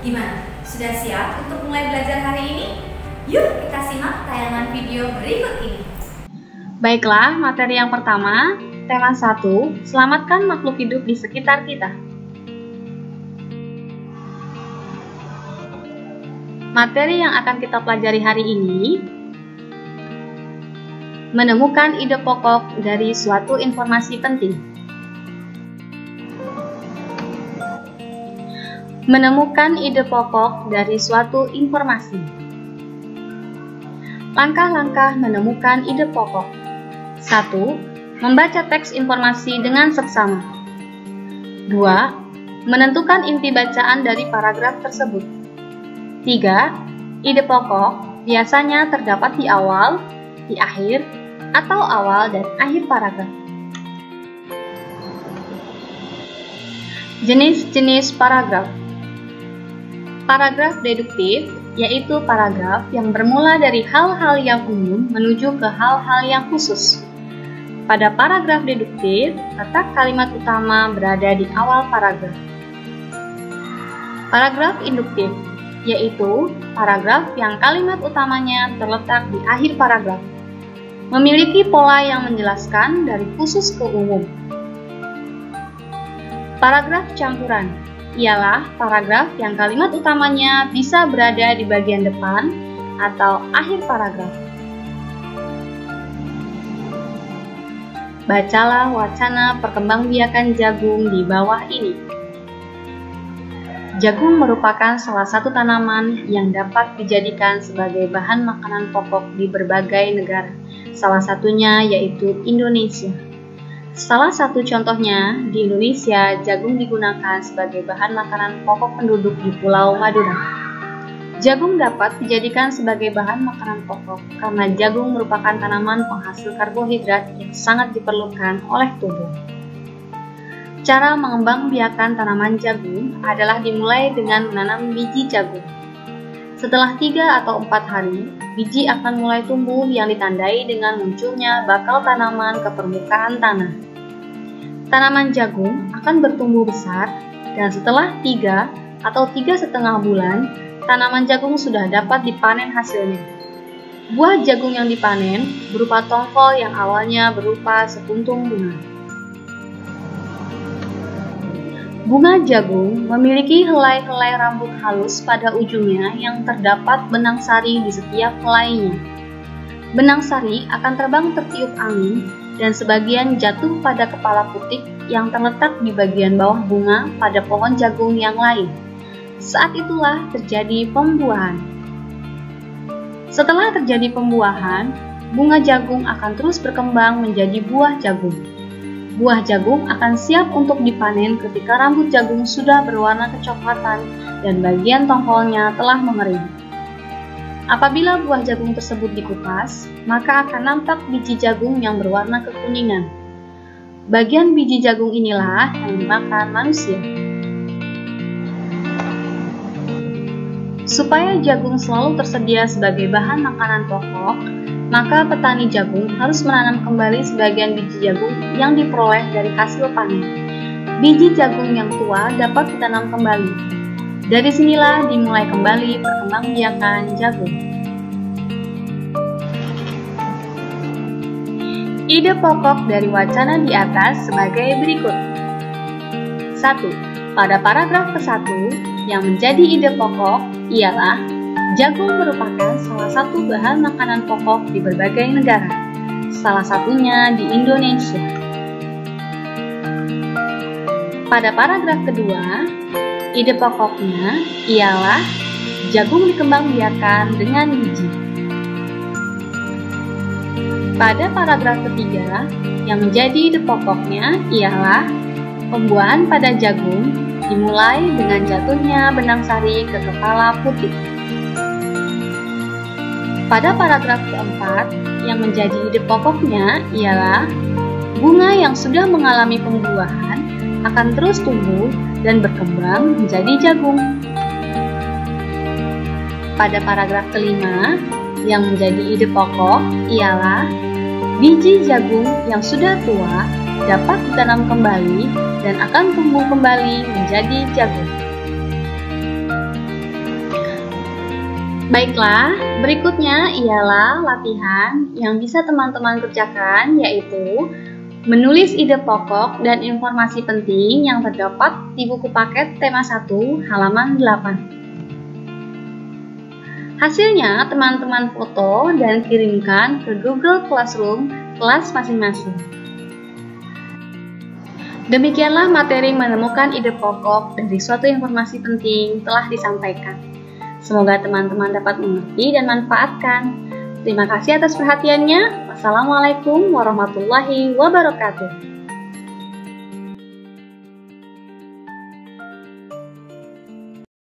Gimana? Sudah siap untuk mulai belajar hari ini? Yuk kita simak tayangan video berikut ini. Baiklah, materi yang pertama, tema 1, selamatkan makhluk hidup di sekitar kita. Materi yang akan kita pelajari hari ini, menemukan ide pokok dari suatu informasi penting. Menemukan ide pokok dari suatu informasi. Langkah-langkah menemukan ide pokok. 1. Membaca teks informasi dengan seksama. 2. Menentukan inti bacaan dari paragraf tersebut. 3. Ide pokok biasanya terdapat di awal, di akhir, atau awal dan akhir paragraf. Jenis-jenis paragraf. Paragraf deduktif, yaitu paragraf yang bermula dari hal-hal yang umum menuju ke hal-hal yang khusus. Pada paragraf deduktif, letak kalimat utama berada di awal paragraf. Paragraf induktif, yaitu paragraf yang kalimat utamanya terletak di akhir paragraf. Memiliki pola yang menjelaskan dari khusus ke umum. Paragraf campuran ialah paragraf yang kalimat utamanya bisa berada di bagian depan atau akhir paragraf. Bacalah wacana perkembangbiakan jagung di bawah ini. Jagung merupakan salah satu tanaman yang dapat dijadikan sebagai bahan makanan pokok di berbagai negara, salah satunya yaitu Indonesia. Salah satu contohnya, di Indonesia, jagung digunakan sebagai bahan makanan pokok penduduk di Pulau Madura. Jagung dapat dijadikan sebagai bahan makanan pokok karena jagung merupakan tanaman penghasil karbohidrat yang sangat diperlukan oleh tubuh. Cara mengembangbiakan tanaman jagung adalah dimulai dengan menanam biji jagung. Setelah 3 atau 4 hari, biji akan mulai tumbuh yang ditandai dengan munculnya bakal tanaman ke permukaan tanah. Tanaman jagung akan bertumbuh besar dan setelah 3 atau 3,5 bulan, tanaman jagung sudah dapat dipanen hasilnya. Buah jagung yang dipanen berupa tongkol yang awalnya berupa sepuntung bunga. Bunga jagung memiliki helai-helai rambut halus pada ujungnya yang terdapat benang sari di setiap helainya. Benang sari akan terbang tertiup angin dan sebagian jatuh pada kepala putik yang terletak di bagian bawah bunga pada pohon jagung yang lain. Saat itulah terjadi pembuahan. Setelah terjadi pembuahan, bunga jagung akan terus berkembang menjadi buah jagung. Buah jagung akan siap untuk dipanen ketika rambut jagung sudah berwarna kecoklatan dan bagian tongkolnya telah mengering. Apabila buah jagung tersebut dikupas, maka akan nampak biji jagung yang berwarna kekuningan. Bagian biji jagung inilah yang dimakan manusia. Supaya jagung selalu tersedia sebagai bahan makanan pokok, maka petani jagung harus menanam kembali sebagian biji jagung yang diperoleh dari hasil panen. Biji jagung yang tua dapat ditanam kembali. Dari sinilah dimulai kembali perkembangbiakan jagung. Ide pokok dari wacana di atas sebagai berikut. 1. Pada paragraf ke-1, yang menjadi ide pokok ialah jagung merupakan salah satu bahan makanan pokok di berbagai negara, salah satunya di Indonesia. Pada paragraf kedua, ide pokoknya ialah jagung dikembangbiakan dengan biji. Pada paragraf ketiga, yang menjadi ide pokoknya ialah pembuahan pada jagung dimulai dengan jatuhnya benang sari ke kepala putik. Pada paragraf keempat, yang menjadi ide pokoknya ialah bunga yang sudah mengalami pembuahan akan terus tumbuh dan berkembang menjadi jagung. Pada paragraf kelima, yang menjadi ide pokok ialah biji jagung yang sudah tua dapat ditanam kembali dan akan tumbuh kembali menjadi jagung. Baiklah, berikutnya ialah latihan yang bisa teman-teman kerjakan, yaitu menulis ide pokok dan informasi penting yang terdapat di buku paket tema 1 halaman 8. Hasilnya teman-teman foto dan kirimkan ke Google Classroom kelas masing-masing. Demikianlah materi menemukan ide pokok dari suatu informasi penting telah disampaikan. Semoga teman-teman dapat mengerti dan manfaatkan. Terima kasih atas perhatiannya. Wassalamualaikum warahmatullahi wabarakatuh.